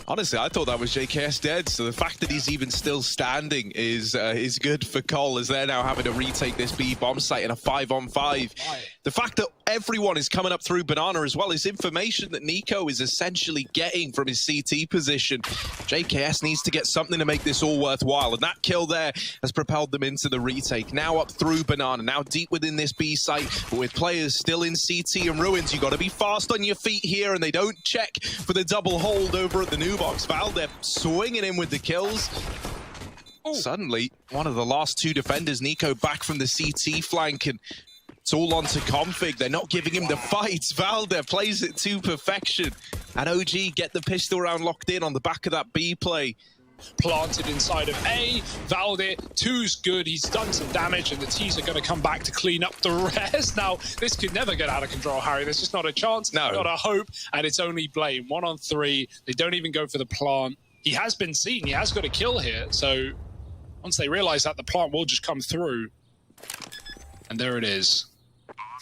Honestly, I thought that was JKS dead, so the fact that he's even still standing is good for Cole, as they're now having to retake this B bomb site in a 5-on-5. The fact that everyone is coming up through Banana as well is information that niko is essentially getting from his CT position. JKS needs to get something to make this all worthwhile, and that kill there has propelled them into the retake. Now up through Banana, now deep within this B site, but with players still in CT and ruins, you got to be fast on your feet here, and they don't check for the double hold over at the new box. Val, they're swinging in with the kills. Suddenly, one of the last two defenders, niko, back from the CT flank, and it's all on to Config. They're not giving him the fights. Valde plays it to perfection. And OG get the pistol round locked in on the back of that B play. Planted inside of A. Valde, two's good. He's done some damage, and the T's are going to come back to clean up the rest. Now, this could never get out of control, Harry. There's just not a chance, not a hope, and it's only Blame. 1 on 3. They don't even go for the plant. He has been seen. He has got a kill here, so once they realize that, the plant will just come through. And there it is.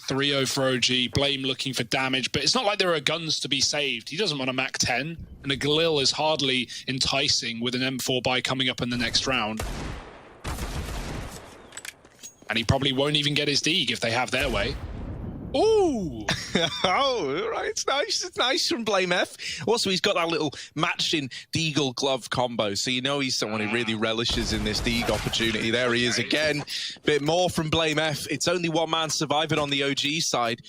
3-0 for OG. Blame looking for damage, but it's not like there are guns to be saved. He doesn't want a Mac 10, and a Galil is hardly enticing with an M4 buy coming up in the next round. And he probably won't even get his Deeg if they have their way. Ooh! Oh, right. It's nice. It's nice from Blame F. Also, he's got that little matching Deagle glove combo, so you know he's someone who really relishes in this Deeg opportunity. There he is again. Bit more from Blame F. It's only one man surviving on the OG side.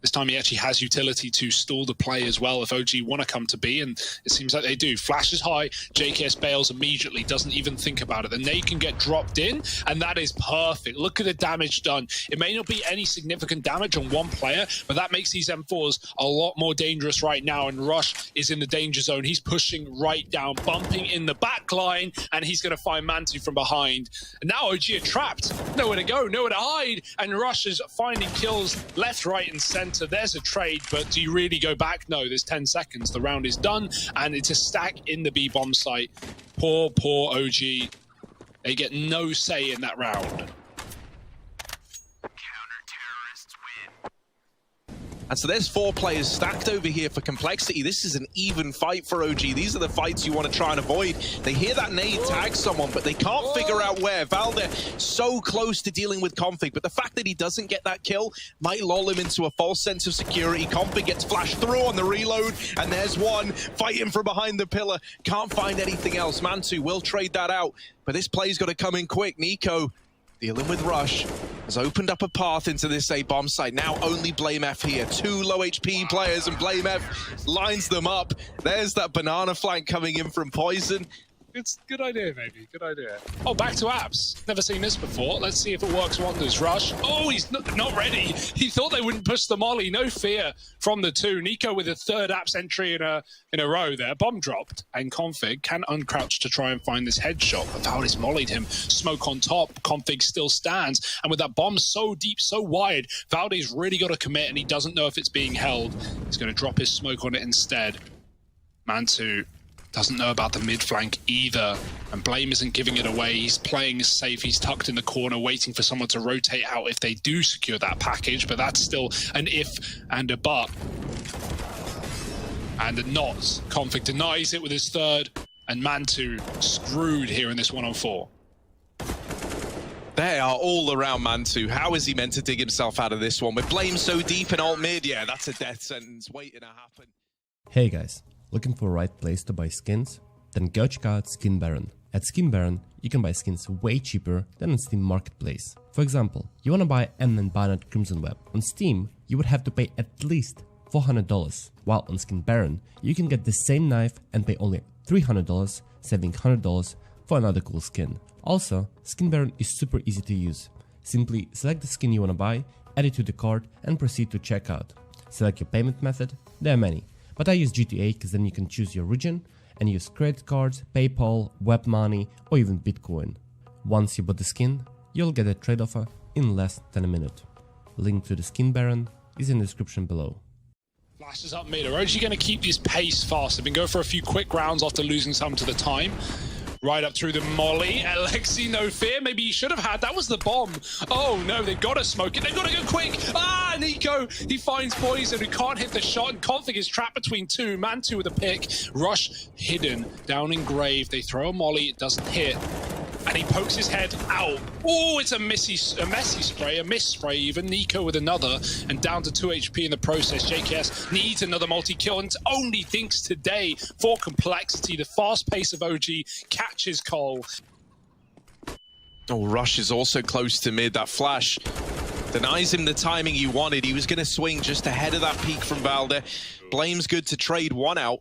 This time he actually has utility to stall the play as well if OG want to come to B, and it seems like they do. Flashes high, JKS bails immediately, doesn't even think about it. Then they can get dropped in, and that is perfect. Look at the damage done. It may not be any significant damage on one player, but that makes these M4s a lot more dangerous right now, and Rush is in the danger zone. He's pushing right down, bumping in the back line, and he's going to find Mantu from behind. And now OG are trapped. Nowhere to go, nowhere to hide, and Rush is finding kills left, right, and center. There's a trade, but do you really go back? No, there's 10 seconds. The round is done, and it's a stack in the B bomb site. Poor OG. They get no say in that round. And so there's 4 players stacked over here for complexity. This is an even fight for OG. These are the fights you want to try and avoid. They hear that nade tag someone, but they can't figure out where. Valde so close to dealing with Config, but the fact that he doesn't get that kill might lull him into a false sense of security. Config gets flashed through on the reload, and there's one fighting from behind the pillar. Can't find anything else. Mantu will trade that out, but this play's got to come in quick. niko, dealing with Rush, has opened up a path into this A bomb site. Now only Blame F here. 2 low HP players, and Blame F lines them up. There's that banana flank coming in from Poison. It's a good idea, maybe. Good idea. Oh, back to apps. Never seen this before. Let's see if it works wonders. Rush. Oh, he's not ready. He thought they wouldn't push the molly. No fear from the 2. niko with a 3rd apps entry in a row there. Bomb dropped. And Config can uncrouch to try and find this headshot. But Valdez mollied him. Smoke on top. Config still stands. And with that bomb so deep, so wide, Valdez really got to commit, and he doesn't know if it's being held. He's going to drop his smoke on it instead. Mantu doesn't know about the mid flank either, and Blame isn't giving it away. He's playing safe. He's tucked in the corner, waiting for someone to rotate out if they do secure that package, but that's still an if and a but. And a not. Config denies it with his 3rd, and Mantu screwed here in this 1-on-4. They are all around Mantu. How is he meant to dig himself out of this one? With Blame so deep in alt mid, yeah, that's a death sentence waiting to happen. Hey guys. Looking for the right place to buy skins? Then go check out Skin Baron. At Skin Baron, you can buy skins way cheaper than on Steam Marketplace. For example, you wanna buy M Bayonet Crimson Web. On Steam, you would have to pay at least $400, while on Skin Baron, you can get the same knife and pay only $300, saving $100 for another cool skin. Also, Skin Baron is super easy to use. Simply select the skin you wanna buy, add it to the cart, and proceed to checkout. Select your payment method. There are many, but I use GTA because then you can choose your region and use credit cards, PayPal, web money, or even Bitcoin. Once you bought the skin, you'll get a trade offer in less than a minute. Link to the Skin Baron is in the description below. Flashes up mid. Are OG going to keep this pace fast? They've been going for a few quick rounds after losing some to the time. right up through the molly. Alexi, no fear. Maybe he should have had. That was the bomb. Oh no, they've got to smoke it. They've got to go quick. Ah, niko, he finds poison. He can't hit the shot, and Config is trapped between two. Man2 with a pick. Rush hidden down in grave. They throw a molly. It doesn't hit. And he pokes his head out. Oh, it's a messy spray, a miss spray even. niko with another, and down to 2 HP in the process. JKS needs another multi-kill, and only thinks today for complexity. The fast pace of OG catches Cole. Oh, Rush is also close to mid. That flash denies him the timing he wanted. He was going to swing just ahead of that peak from Valde. Blame's good to trade one out.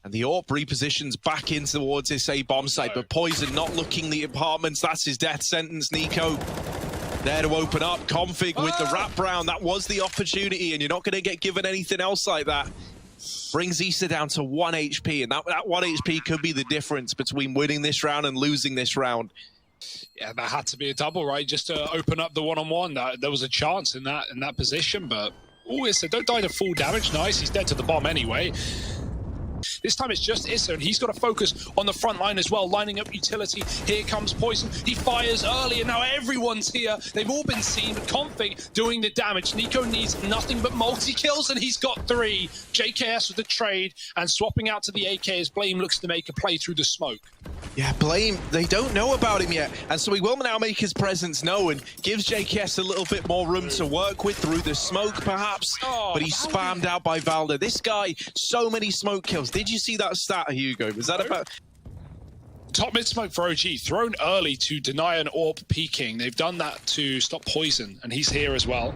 And the AWP repositions back in towards this A bomb site, but Poison not looking the apartments. That's his death sentence. niko there to open up. Config with the wraparound. That was the opportunity, and you're not going to get given anything else like that. Brings Issa down to 1 HP, and that 1 HP could be the difference between winning this round and losing this round. Yeah, that had to be a double, right? Just to open up the one-on-one. There was a chance in that position, but oh, Issa, don't die to full damage. Nice, he's dead to the bomb anyway. This time it's just Issa, and he's got to focus on the front line as well, lining up utility. Here comes Poison. He fires early, and now everyone's here. They've all been seen, but Config doing the damage. niko needs nothing but multi-kills, and he's got 3. JKS with the trade, and swapping out to the AK as Blame looks to make a play through the smoke. Yeah, Blame, they don't know about him yet, and so he will now make his presence known. Gives JKS a little bit more room to work with through the smoke, perhaps, but he's spammed out by Valde. This guy, so many smoke kills. Did you see that stat, Hugo? Was that about... Top mid smoke for OG, thrown early to deny an AWP peeking. They've done that to stop Poison, and he's here as well.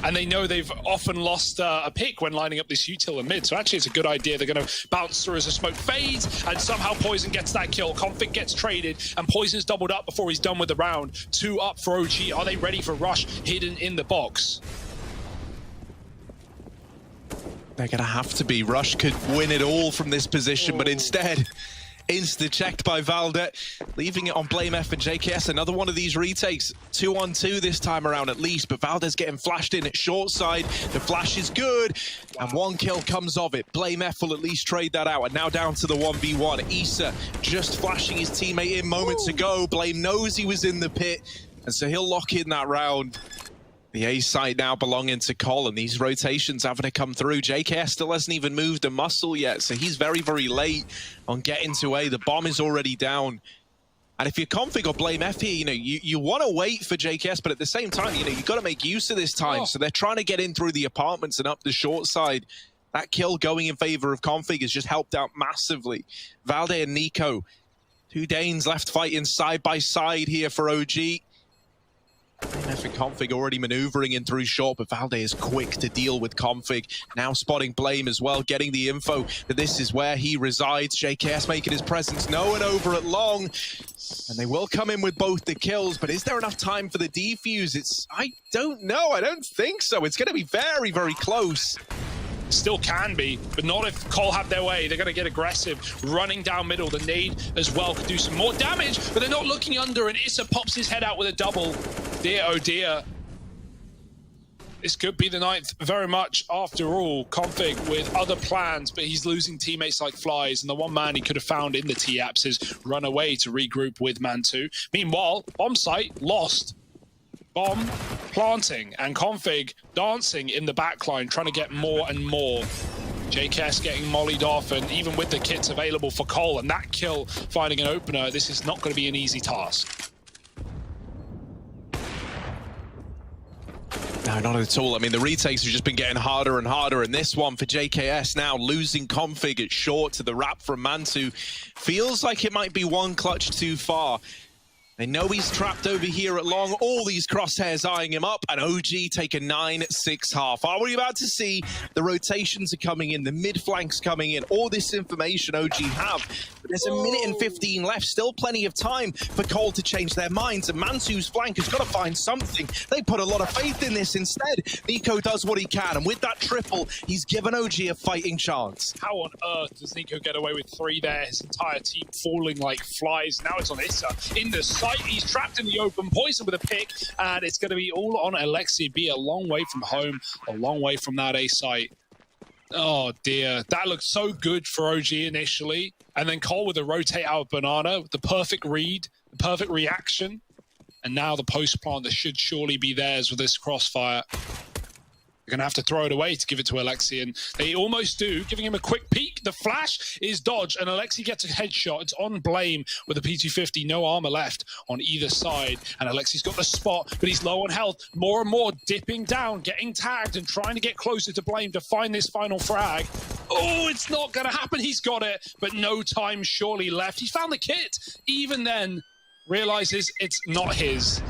And they know they've often lost a pick when lining up this util in mid, so actually it's a good idea. They're going to bounce through as the smoke fades, and somehow Poison gets that kill. Config gets traded, and Poison's doubled up before he's done with the round. 2 up for OG. Are they ready for Rush hidden in the box? They're going to have to be. Rush could win it all from this position, but instead, insta-checked by Valde, leaving it on Blame F and JKS. Another one of these retakes. 2-on-2 this time around at least, but Valde's getting flashed in at short side. The flash is good, and 1 kill comes of it. Blame F will at least trade that out, and now down to the 1v1. Issa just flashing his teammate in moments ago. Blame knows he was in the pit, and so he'll lock in that round. The A side now belonging to Cole, and these rotations having to come through. JKS still hasn't even moved a muscle yet, so he's very, very late on getting to A. The bomb is already down. And if you're Config or Blame F here, you want to wait for JKS, but at the same time, you've got to make use of this time. So they're trying to get in through the apartments and up the short side. That kill going in favor of Config has just helped out massively. Valde and niko, 2 Danes left fighting side by side here for OG. F and Config already maneuvering in through short, but Valde is quick to deal with Config. Now spotting Blame as well, getting the info that this is where he resides. JKS making his presence known over at long, and they will come in with both the kills, but is there enough time for the defuse? I don't know, I don't think so. It's going to be very, very close. Still can be, but not if Cole have their way. They're going to get aggressive, running down middle. The nade as well could do some more damage, but they're not looking under, and Issa pops his head out with a double. Dear, oh dear. This could be the 9th very much after all. Config with other plans, but he's losing teammates like flies, and the one man he could have found in the T-Apps has run away to regroup with Man2. Meanwhile, bomb site lost. Bomb planting, and Config dancing in the backline, trying to get more and more. JKS getting mollied off, and even with the kits available for Cole and that kill finding an opener, this is not going to be an easy task. No, not at all. I mean, the retakes have just been getting harder and harder, and this one for JKS now losing Config at short to the wrap from Man2 feels like it might be one clutch too far. They know he's trapped over here at long. All these crosshairs eyeing him up, and OG take a 9-6 half. Are we about to see the rotations are coming in, the mid flanks coming in, all this information OG have? But there's a minute and 15 left, still plenty of time for Cole to change their minds, and Man2's flank has got to find something. They put a lot of faith in this instead. niko does what he can, and with that triple, he's given OG a fighting chance. How on earth does niko get away with 3 there? His entire team falling like flies. Now it's on Issa in the site. He's trapped in the open, Poison with a pick, and it's going to be all on Alexi. Be a long way from home, a long way from that A site. Oh dear, that looked so good for OG initially. And then Cole with a rotate out banana, the perfect read, the perfect reaction. And now the post plant that should surely be theirs with this crossfire. They're going to have to throw it away to give it to Alexi, and they almost do, giving him a quick peek. The flash is dodged, and Alexi gets a headshot. It's on Blame with a P250, no armor left on either side, and Alexi's got the spot, but he's low on health. More and more dipping down, getting tagged, and trying to get closer to Blame to find this final frag. Oh, it's not going to happen. He's got it, but no time surely left. He's found the kit. Even then, realizes it's not his.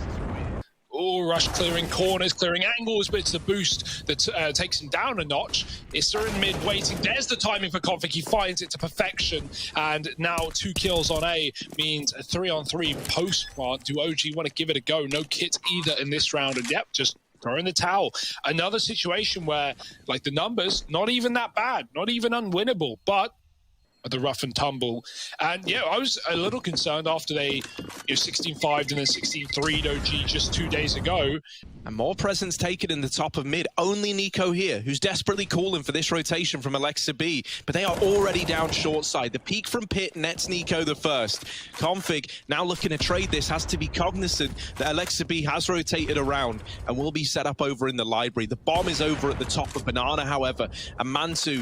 Oh, Rush clearing corners, clearing angles, but it's the boost that takes him down a notch. Issa in mid waiting. There's the timing for Config. He finds it to perfection. And now 2 kills on A means a 3-on-3 post plant. Do OG want to give it a go? No kit either in this round. And yep, just throw in the towel. Another situation where, like, the numbers, not even that bad, not even unwinnable, but the rough and tumble. And yeah, I was a little concerned after they 16-5'd and then 16-3'd OG just 2 days ago. And more presence taken in the top of mid. Only niko here, who's desperately calling for this rotation from Alexa B. But they are already down short side. The peak from pit nets niko the first. Config, now looking to trade this, has to be cognizant that Alexa B has rotated around and will be set up over in the library. The bomb is over at the top of banana, however. And Mantu,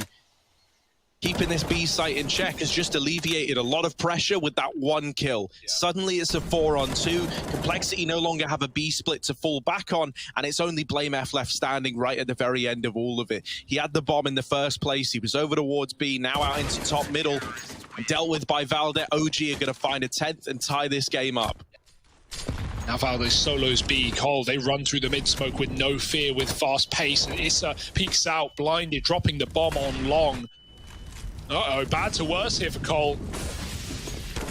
keeping this B site in check, has just alleviated a lot of pressure with that 1 kill. Yeah. Suddenly it's a 4-on-2. Complexity no longer have a B split to fall back on, and it's only Blame F left standing right at the very end of all of it. He had the bomb in the first place. He was over towards B, now out into top middle, and dealt with by Valde. OG are going to find a 10th and tie this game up. Now Valde solos B. Cole, they run through the mid-smoke with no fear, with fast pace, and Issa peeks out, blinded, dropping the bomb on long. Uh-oh, bad to worse here for Cole.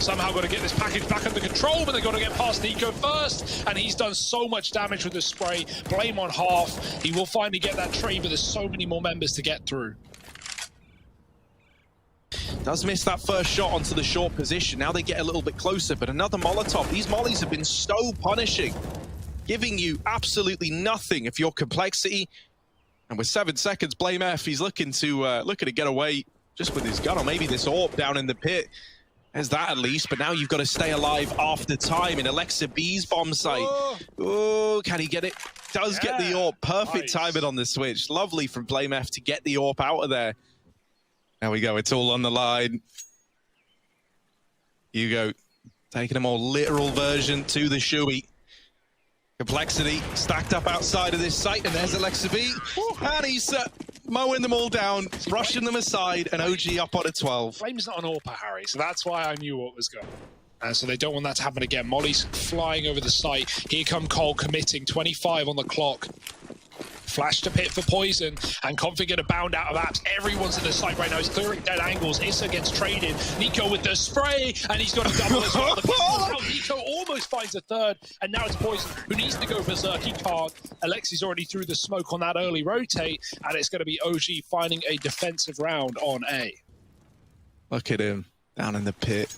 Somehow got to get this package back under control, but they've got to get past niko first, and he's done so much damage with the spray. Blame on half. He will finally get that trade, but there's so many more members to get through. Does miss that first shot onto the short position. Now they get a little bit closer, but another Molotov. These mollies have been so punishing, giving you absolutely nothing if you're Complexity. And with 7 seconds, Blame F, he's looking to get away just with his gun, or maybe this AWP down in the pit. There's that at least, but now you've got to stay alive after time in Alexa B's bomb site. Oh, can he get it? Does get the AWP. Perfect timing on the switch. Lovely from Blame F to get the AWP out of there. There we go, it's all on the line. Hugo taking a more literal version to the shoey. Complexity stacked up outside of this site, and there's Alexa B. And he's mowing them all down, brushing them aside, and OG up on a 12. Flame's not an AWP, Harry, so that's why I knew what was going on. So they don't want that to happen again. Molly's flying over the site. Here come Cole committing, 25 on the clock. Flash to pit for Poison, and Config get a bound out of apps. Everyone's in the site right now. He's clearing dead angles. Issa gets traded. niko with the spray, and he's got a double as well. Now niko almost finds a third, and now it's Poison who needs to go berserk. He can't. Alexi's already through the smoke on that early rotate, and it's going to be OG finding a defensive round on A. Look at him down in the pit.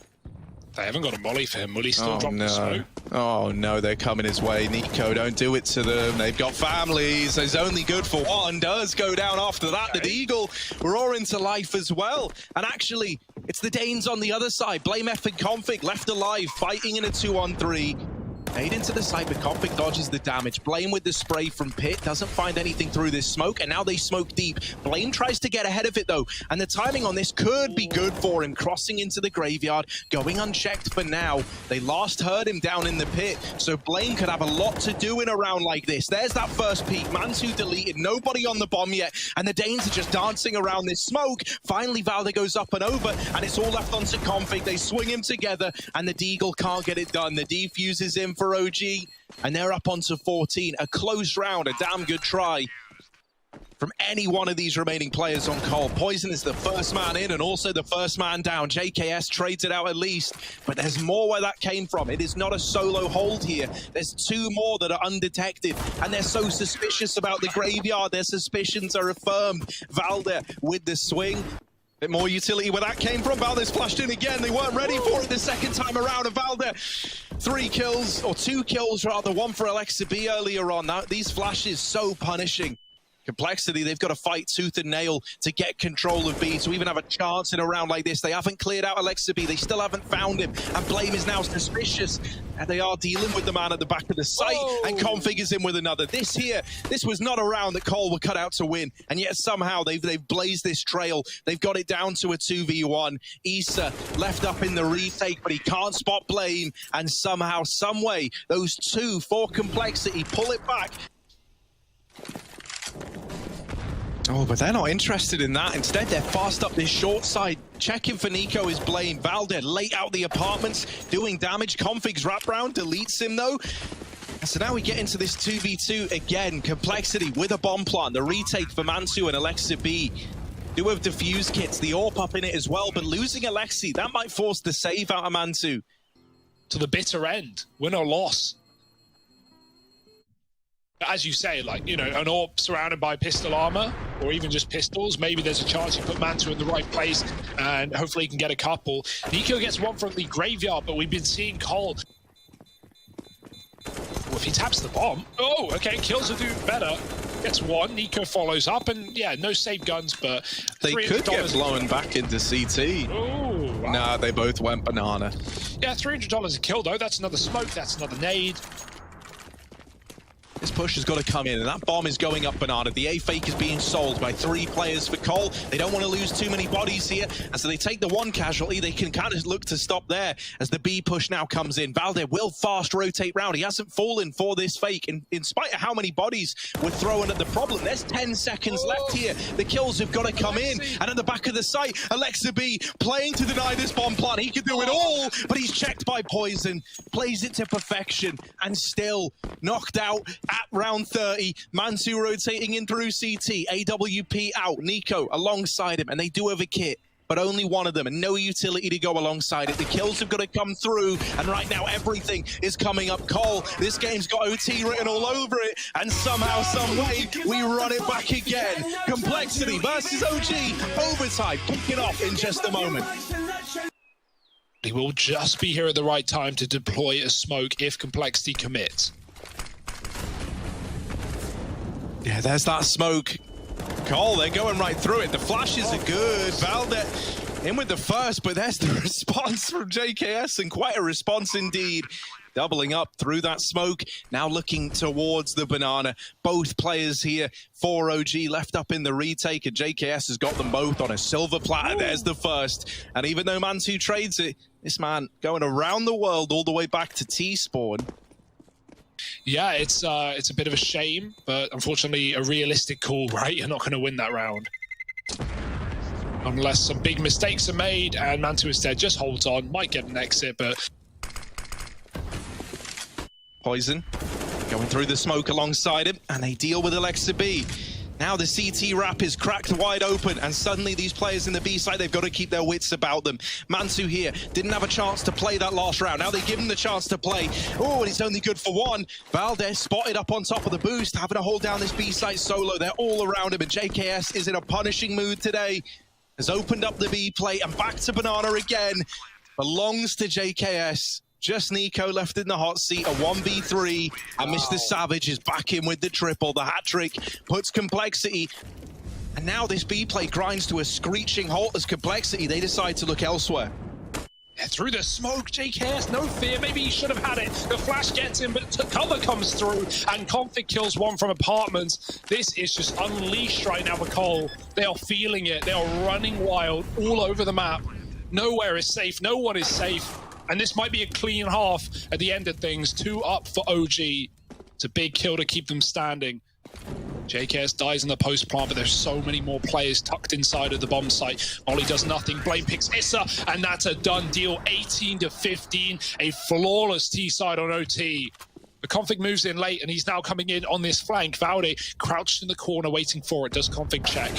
They haven't got a molly for him. Will he still drop the smoke? Oh no, they're coming his way. niko, don't do it to them. They've got families. He's only good for one. Does go down after that. The Eagle roaring to life as well. And actually, it's the Danes on the other side. Blame F and Config left alive, fighting in a 2-on-3. Made into the side, but Config dodges the damage. Blame with the spray from pit, doesn't find anything through this smoke, and now they smoke deep. Blame tries to get ahead of it though, and the timing on this could be good for him. Crossing into the graveyard, going unchecked for now. They last heard him down in the pit, so Blame could have a lot to do in a round like this. There's that first peek, Mantu deleted, nobody on the bomb yet, and the Danes are just dancing around this smoke. Finally, Valde goes up and over, and it's all left onto Config. They swing him together, and the Deagle can't get it done. The defuse is in for OG, and they're up onto 14. A close round, a damn good try from any one of these remaining players on Cole. Poison is the first man in and also the first man down. JKS trades it out at least, but there's more where that came from. It is not a solo hold here. There's 2 more that are undetected, and they're so suspicious about the graveyard. Their suspicions are affirmed. Valde with the swing. Bit more utility where that came from. Valde's flashed in again. They weren't ready for it the second time around. And Valde, 3 kills, or 2 kills rather. 1 for Alexa B earlier on. Now, these flashes so punishing. Complexity, they've got to fight tooth and nail to get control of B, to even have a chance in a round like this. They haven't cleared out Alexa B, they still haven't found him, and Blame is now suspicious, and they are dealing with the man at the back of the site, and Config is in with another. This was not a round that Cole were cut out to win, and yet somehow they've blazed this trail. They've got it down to a 2v1. Issa left up in the retake, but he can't spot Blame, and somehow, someway, those two for Complexity pull it back. Oh, but they're not interested in that. Instead, they're fast up this short side. Checking for niko is Blame. Valde late out the apartments, doing damage. Config's wraparound deletes him, though. And so now we get into this 2v2 again. Complexity with a bomb plant. The retake for Mantu and Alexa B. Do have defuse kits. The AWP up in it as well. But losing Alexi, that might force the save out of Mantu. To the bitter end. Win or loss. As you say, like, you know, an AWP surrounded by pistol armor, or even just pistols, maybe there's a chance you put Mantu in the right place, and hopefully he can get a couple. niko gets one from the graveyard, but we've been seeing Cole. Well, if he taps the bomb, oh, okay, kills will do better. Gets one, niko follows up, and yeah, no save guns, but they could get blown back into CT. Oh, wow. Nah, they both went banana. Yeah, $300 a kill though. That's another smoke, that's another nade. This push has got to come in, and that bomb is going up banana. The A-fake is being sold by 3 players for Cole. They don't want to lose too many bodies here, and so they take the one casualty. They can kind of look to stop there as the B push now comes in. Valde will fast rotate round. He hasn't fallen for this fake, in spite of how many bodies were thrown at the problem. There's 10 seconds left here. The kills have got to come in, and at the back of the site, Alexa B playing to deny this bomb plant. He can do it all, but he's checked by Poison, plays it to perfection, and still knocked out at round 30. Mantu rotating in through CT. AWP out. niko alongside him, and they do have a kit, but only one of them, and no utility to go alongside it. The kills have got to come through, and right now everything is coming up. Cole, this game's got OT written all over it, and somehow, some way, we run it back again. Complexity versus OG. Overtime kicking off in just a moment. He will just be here at the right time to deploy a smoke if Complexity commits. Yeah, there's that smoke. Cole, they're going right through it. The flashes are good. Valde in with the first, but there's the response from JKS, and quite a response indeed. Doubling up through that smoke, now looking towards the banana. Both players here for OG left up in the retake, and JKS has got them both on a silver platter. There's the first. And even though Mantu trades it, this man going around the world all the way back to T-spawn. Yeah, it's a bit of a shame, but unfortunately a realistic call, right? You're not going to win that round. Unless some big mistakes are made, and Mantu instead just holds on, might get an exit, but... Poison going through the smoke alongside him, and they deal with Alexa B. Now the CT wrap is cracked wide open, and suddenly these players in the B side, they've got to keep their wits about them. Mantu here didn't have a chance to play that last round. Now they give him the chance to play. Oh, and it's only good for one. Valde spotted up on top of the boost, having to hold down this B side solo. They're all around him, and JKS is in a punishing mood today. Has opened up the B plate, and back to banana again. Belongs to JKS. Just niko left in the hot seat, a 1v3, and Mr. Savage is back in with the triple. The hat trick puts Complexity, and now this B play grinds to a screeching halt as Complexity, they decide to look elsewhere. Yeah, through the smoke, JKS, no fear, maybe he should have had it. The flash gets him, but cover comes through, and Config kills one from apartments. This is just unleashed right now for Cole. They are feeling it, they are running wild all over the map. Nowhere is safe, no one is safe. And this might be a clean half at the end of things. 2 up for OG. It's a big kill to keep them standing. JKS dies in the post plant, but there's so many more players tucked inside of the bomb site. Molly does nothing. Blame picks Issa, and that's a done deal. 18-15, a flawless T-side on OT. The Config moves in late, and he's now coming in on this flank. Valde crouched in the corner waiting for it. Does Config check?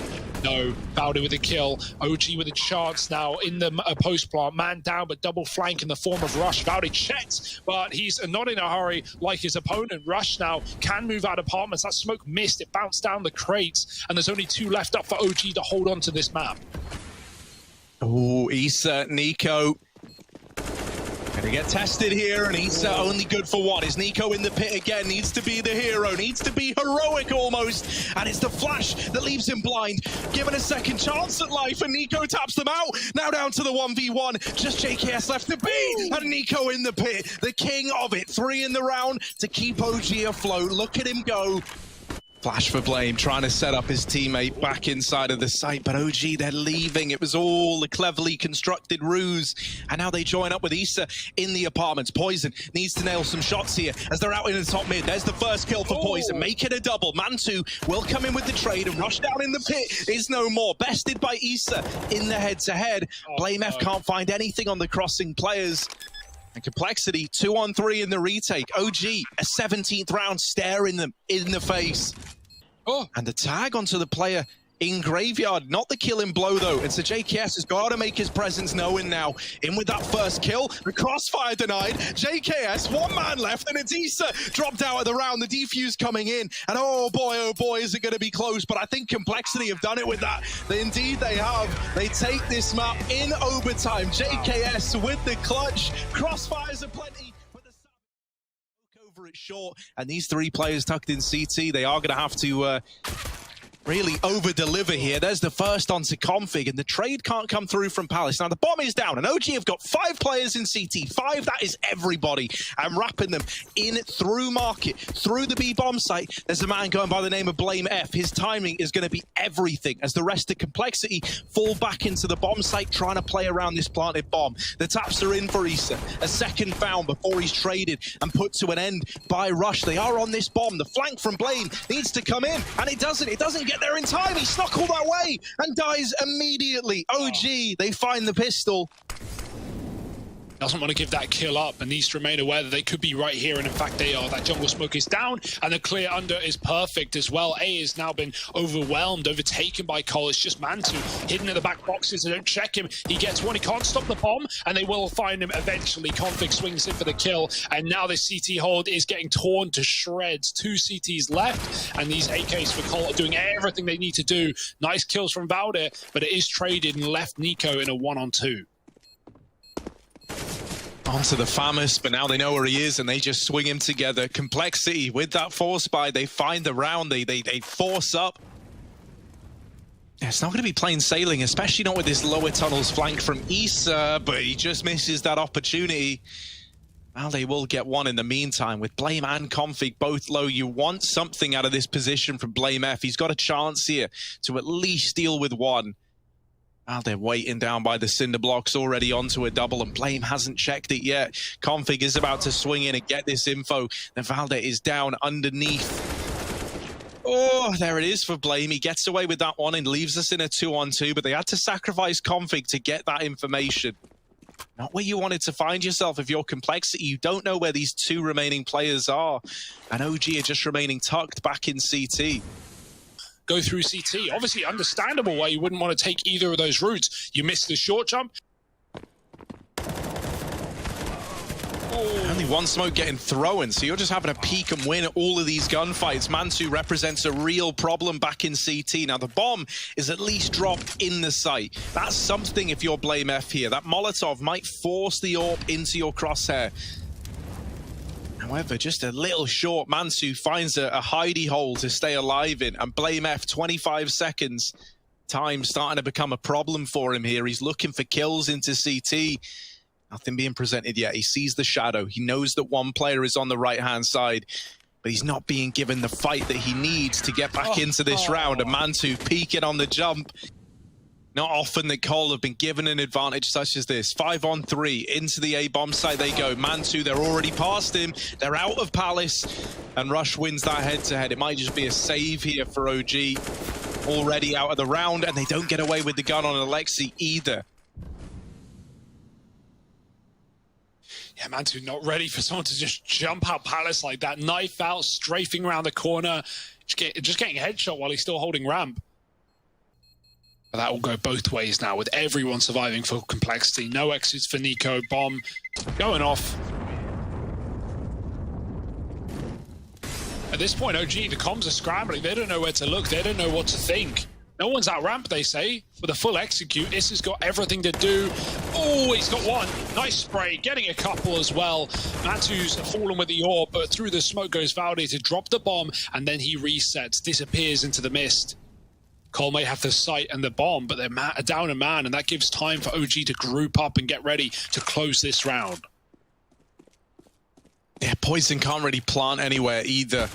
No. Valde with a kill. OG with a chance now in the post plant. Man down, but double flank in the form of Rush. Valde checks, but he's not in a hurry like his opponent. Rush now can move out apartments. That smoke missed. It bounced down the crates, and there's only 2 left up for OG to hold on to this map. Oh, Issa, niko. Gonna get tested here, and he's only good for one. Is niko in the pit again? Needs to be the hero, needs to be heroic almost. And it's the flash that leaves him blind. Given a second chance at life, and niko taps them out. Now down to the 1v1. Just JKS left to be, and niko in the pit. The king of it. 3 in the round to keep OG afloat. Look at him go. Flash for Blame, trying to set up his teammate back inside of the site, but OG, they're leaving. It was all a cleverly constructed ruse, and now they join up with Issa in the apartments. Poison needs to nail some shots here as they're out in the top mid. There's the first kill for Poison, make it a double. Man2 will come in with the trade, and rush down in the pit is no more. Bested by Issa in the head-to-head. Blame F can't find anything on the crossing players. And Complexity, 2-on-3 in the retake. OG, a 17th round staring them in the face. And the tag onto the player in Graveyard. Not the killing blow, though. And so JKS has got to make his presence known now. In with that first kill. The crossfire denied. JKS, 1 man left, and it's Issa dropped out of the round. The defuse coming in. And oh boy, is it going to be close. But I think Complexity have done it with that. Indeed, they have. They take this map in overtime. JKS with the clutch. Crossfires are plenty. Over it short. And these 3 players tucked in CT, they are going to have to... really over-deliver here. There's the first onto Config, and the trade can't come through from Palace. Now, the bomb is down, and OG have got 5 players in CT. 5, that is everybody. I'm wrapping them in through market, through the B-bomb site. There's a man going by the name of Blame F. His timing is going to be everything as the rest of Complexity fall back into the bomb site, trying to play around this planted bomb. The taps are in for Issa. A second found before he's traded and put to an end by Rush. They are on this bomb. The flank from Blame needs to come in, and it doesn't get there in time. He snuck all that way and dies immediately. OG, they find the pistol. Doesn't want to give that kill up and needs to remain aware that they could be right here, and in fact they are. That jungle smoke is down and the clear under is perfect as well. A has now been overwhelmed, overtaken by Cole. It's just Man2 hidden in the back boxes. They don't check him. He gets one. He can't stop the bomb, and they will find him eventually. Config swings in for the kill, and now this CT hold is getting torn to shreds. 2 CTs left, and these AKs for Cole are doing everything they need to do. Nice kills from Valdir, but it is traded and left niko in a 1-on-2. Onto the Famous, but now they know where he is, and they just swing him together. Complexity with that force buy, they find the round, they force up. It's not going to be plain sailing, especially not with this lower tunnels flank from Issa, but he just misses that opportunity. Well, they will get one in the meantime. With Blame and Config both low, you want something out of this position from Blame F. He's got a chance here to at least deal with one. Well, they're waiting down by the cinder blocks, already onto a double, and Blame hasn't checked it yet. Config is about to swing in and get this info. Then Valdir is down underneath. Oh, there it is for Blame. He gets away with that one and leaves us in a 2-on-2, but they had to sacrifice Config to get that information. Not where you wanted to find yourself if you're Complexity. You don't know where these 2 remaining players are. And OG are just remaining tucked back in CT. Go through CT. Obviously understandable why you wouldn't want to take either of those routes. You missed the short jump. Only 1 smoke getting thrown, so you're just having to peek and win all of these gunfights. Man2 represents a real problem back in CT. Now, the bomb is at least dropped in the site. That's something if you're Blame F here. That Molotov might force the AWP into your crosshair. However, just a little short. Man2 finds a hidey hole to stay alive in, and Blame F, 25 seconds. Time starting to become a problem for him here. He's looking for kills into CT. Nothing being presented yet. He sees the shadow. He knows that 1 player is on the right-hand side, but he's not being given the fight that he needs to get back into this round. And Man2 peeking on the jump. Not often that Cole have been given an advantage such as this. 5-on-3 into the A-bomb site they go. Man2, they're already past him. They're out of Palace, and Rush wins that head-to-head. It might just be a save here for OG. Already out of the round, and they don't get away with the gun on Alexi either. Yeah, Man2 not ready for someone to just jump out Palace like that. Knife out, strafing around the corner. Just getting a headshot while he's still holding ramp. But that will go both ways now, with everyone surviving for Complexity. No exits for niko. Bomb going off. At this point, OG, the comms are scrambling. They don't know where to look. They don't know what to think. No one's out ramp, they say, with a full execute. Issa's got everything to do. Oh, he's got one. Nice spray, getting a couple as well. Matu's fallen with the orb, but through the smoke goes Valde to drop the bomb, and then he resets, disappears into the mist. Cole may have the sight and the bomb, but they're down a man, and that gives time for OG to group up and get ready to close this round. Yeah, Poison can't really plant anywhere either.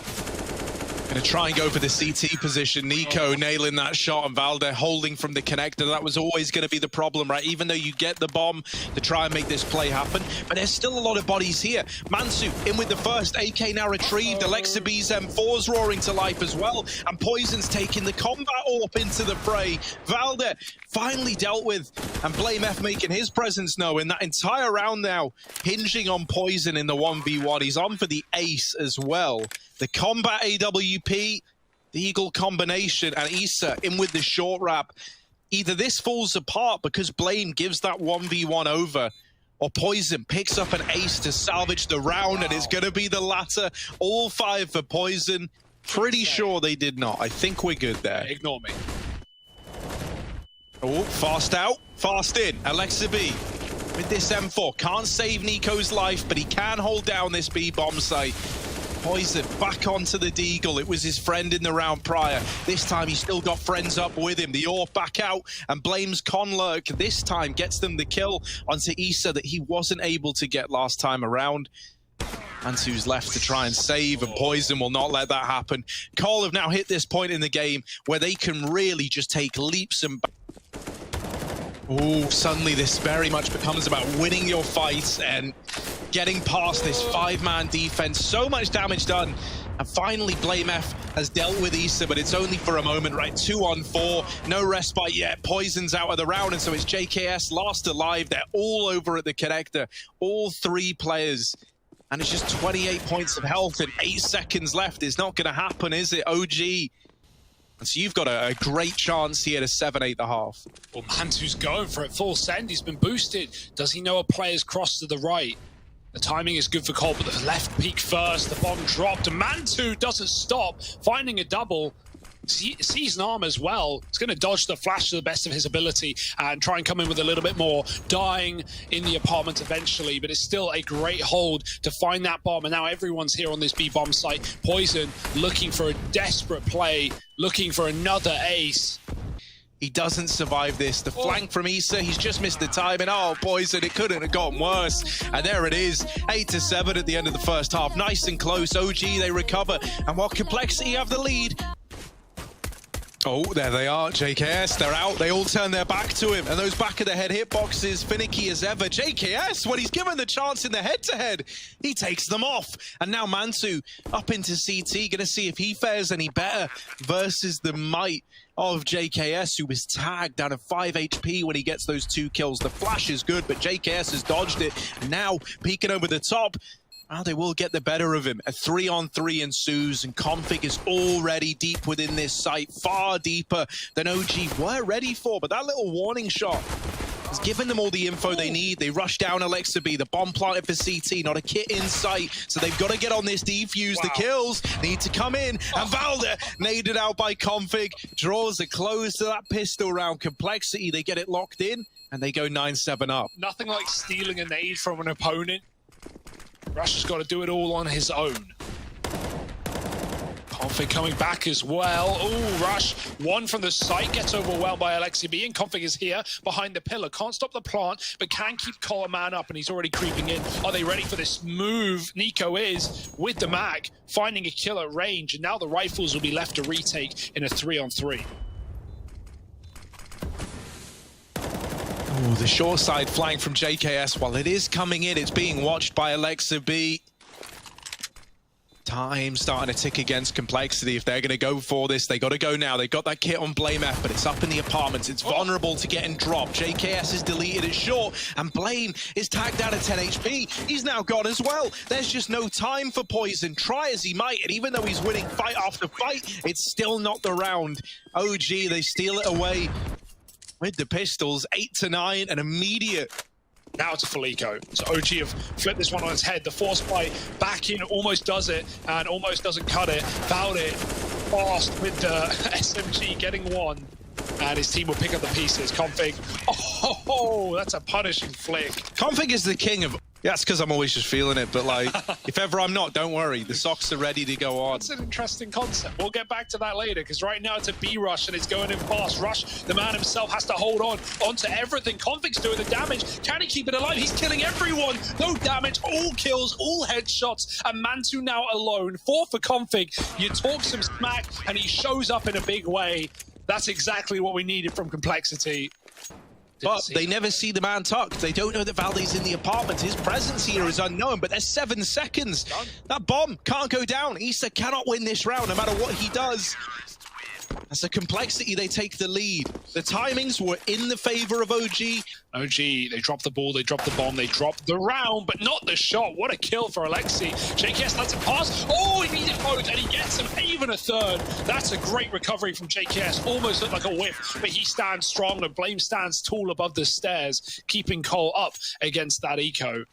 Gonna try and go for the CT position. niko nailing that shot, and Valde holding from the connector. That was always going to be the problem, right? Even though you get the bomb to try and make this play happen, but there's still a lot of bodies here. Mansu in with the first, AK now retrieved. Alexa B's M4's roaring to life as well, and Poison's taking the combat AWP into the fray. Valde finally dealt with, and Blame F making his presence known. That entire round now hinging on Poison in the 1v1. He's on for the ace as well. The combat AWP, the Eagle combination, and Issa in with the short wrap. Either this falls apart because Blame gives that 1v1 over, or Poison picks up an ace to salvage the round, and it's going to be the latter. All 5 for Poison. Pretty sure they did not. I think we're good there. Ignore me. Oh, fast out, fast in. Alexa B with this M4. Can't save niko's life, but he can hold down this B bomb site. Poison back onto the Deagle. It was his friend in the round prior. This time he's still got friends up with him. The AWP back out and blames Conlurk. This time gets them the kill onto Issa that he wasn't able to get last time around. Ansu's left to try and save, and Poison will not let that happen. Cole have now hit this point in the game where they can really just take leaps and suddenly this very much becomes about winning your fights and getting past this 5-man defense. So much damage done, and finally Blame F has dealt with Issa, but it's only for a moment, right? 2 on 4, no respite yet. Poison's out of the round, and so it's JKS last alive. They're all over at the connector, all 3 players, and it's just 28 points of health and 8 seconds left. It's not going to happen, is it, OG? And so you've got a great chance here to 7-8 the half. Well, Mantu's going for it, full send. He's been boosted. Does he know a player's crossed to the right? The timing is good for Cole, but the left peek first. The bomb dropped, and Mantu doesn't stop, finding a double. Sees an arm as well. He's going to dodge the flash to the best of his ability and try and come in with a little bit more, dying in the apartment eventually, but it's still a great hold to find that bomb, and now everyone's here on this B-bomb site. Poison looking for a desperate play, looking for another ace. He doesn't survive this. The flank from Issa, he's just missed the timing. Oh, Poison, it couldn't have gotten worse. And there it is, 8-7 at the end of the first half. Nice and close. OG, they recover. And while Complexity have the lead, oh, there they are, JKS, they're out. They all turn their back to him, and those back of the head hitboxes, finicky as ever. JKS, when he's given the chance in the head-to-head, he takes them off. And now Mansu up into CT, gonna see if he fares any better versus the might of JKS, who was tagged down at 5 HP when he gets those 2 kills. The flash is good, but JKS has dodged it. Now, peeking over the top, well, they will get the better of him. A 3-on-3 ensues, and Config is already deep within this site, far deeper than OG were ready for. But that little warning shot has given them all the info they need. They rush down Alexa B, the bomb planted for CT, not a kit in sight. So they've got to get on this defuse. The kills need to come in, and Valde, naded out by Config, draws a close to that pistol round. Complexity, they get it locked in, and they go 9-7 up. Nothing like stealing a nade from an opponent. Rush has got to do it all on his own. Config coming back as well. Oh, Rush, one from the site, gets overwhelmed by Alexa B, and Config is here behind the pillar. Can't stop the plant, but can keep Cole a man up, and he's already creeping in. Are they ready for this move? niko is with the mag, finding a kill at range, and now the rifles will be left to retake in a 3-on-3. Oh, the short side flank from JKS. While it is coming in, it's being watched by Alexa B. Time starting to tick against Complexity. If they're going to go for this, they got to go now. They got that kit on Blame F, but it's up in the apartments. It's vulnerable to getting dropped. JKS is deleted it short, and Blame is tagged down at 10 HP. He's now gone as well. There's just no time for Poison. Try as he might, and even though he's winning fight after fight, it's still not the round. OG, they steal it away with the pistols, 8-9, and immediate. Now to Felico. So OG have flipped this one on its head. The force fight back in almost does it, and almost doesn't cut it. Fouled it fast with the SMG getting one. and his team will pick up the pieces. Config, oh, that's a punishing flick. Config is the king of... Yeah, it's because I'm always just feeling it, but like, if ever I'm not, don't worry. The socks are ready to go on. That's an interesting concept. We'll get back to that later, because right now it's a B rush and it's going in fast. Rush, the man himself, has to hold on onto everything. Config's doing the damage. Can he keep it alive? He's killing everyone. No damage, all kills, all headshots, and Mantu now alone. 4 for Config. You talk some smack and he shows up in a big way. That's exactly what we needed from Complexity. But they never see the man tucked. They don't know that Valde's in the apartment. His presence here is unknown, but there's 7 seconds. That bomb can't go down. Issa cannot win this round, no matter what he does. That's a Complexity. They take the lead. The timings were in the favor of OG. OG, they dropped the ball, they dropped the bomb, they dropped the round, but not the shot. What a kill for Alexi. JKS lets it pass. Oh, he needed both, and he gets him even a third. That's a great recovery from JKS. Almost looked like a whiff, but he stands strong, and Blame stands tall above the stairs, keeping Cole up against that eco.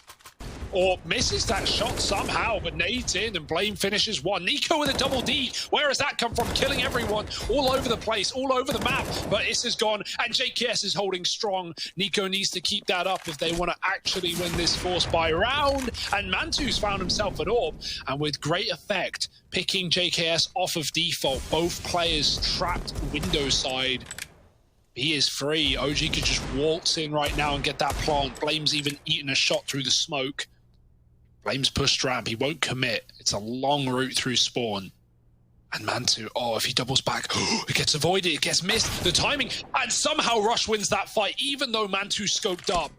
Or misses that shot somehow, but nades in and Blame finishes one. niko with a double D. Where has that come from? Killing everyone all over the place, all over the map. But Issa's gone, and JKS is holding strong. niko needs to keep that up if they want to actually win this force by round. And Mantu's found himself an orb, and with great effect, picking JKS off of default. Both players trapped window side. He is free. OG could just waltz in right now and get that plant. Blame's even eaten a shot through the smoke. Blame's pushed ramp. He won't commit. It's a long route through spawn. And Mantu, oh, if he doubles back, it gets avoided, it gets missed. The timing, and somehow Rush wins that fight, even though Mantu scoped up.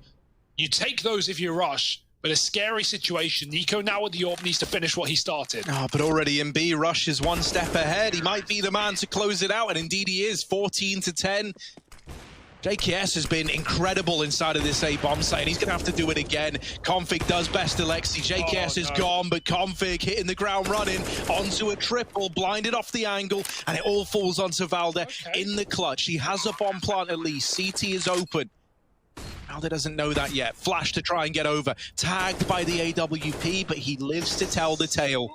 You take those if you rush, but a scary situation. niko now with the orb needs to finish what he started. Oh, but already in B, Rush is 1 step ahead. He might be the man to close it out, and indeed he is. 14-10. JKS has been incredible inside of this A bomb site, and he's going to have to do it again. Config does best Alexi. JKS is gone, but Config hitting the ground running onto a triple, blinded off the angle, and it all falls onto Valde in the clutch. He has a bomb plant at least. CT is open. Valde doesn't know that yet. Flash to try and get over. Tagged by the AWP, but he lives to tell the tale.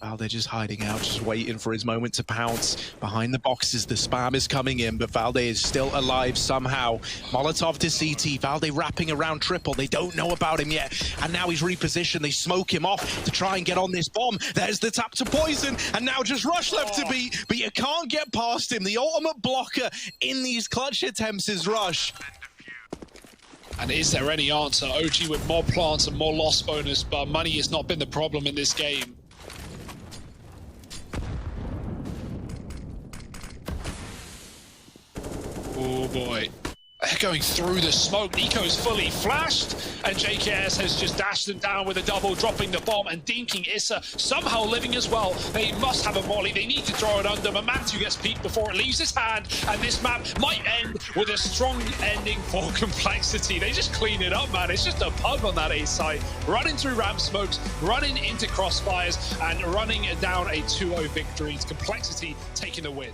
Valde just hiding out, just waiting for his moment to pounce. Behind the boxes, the spam is coming in, but Valde is still alive somehow. Molotov to CT, Valde wrapping around triple. They don't know about him yet, and now he's repositioned. They smoke him off to try and get on this bomb. There's the tap to poison, and now just Rush left to beat, but you can't get past him. The ultimate blocker in these clutch attempts is Rush. And is there any answer? OG with more plants and more loss bonus, but money has not been the problem in this game. Oh boy. They're going through the smoke. niko's fully flashed, and JKS has just dashed them down with a double, dropping the bomb and dinking Issa, somehow living as well. They must have a molly. They need to throw it under, but Mantu gets peeked before it leaves his hand, and this map might end with a strong ending for Complexity. They just clean it up, man. It's just a pub on that A side, running through ramp smokes, running into crossfires, and running down a 2-0 victory. It's Complexity taking the win.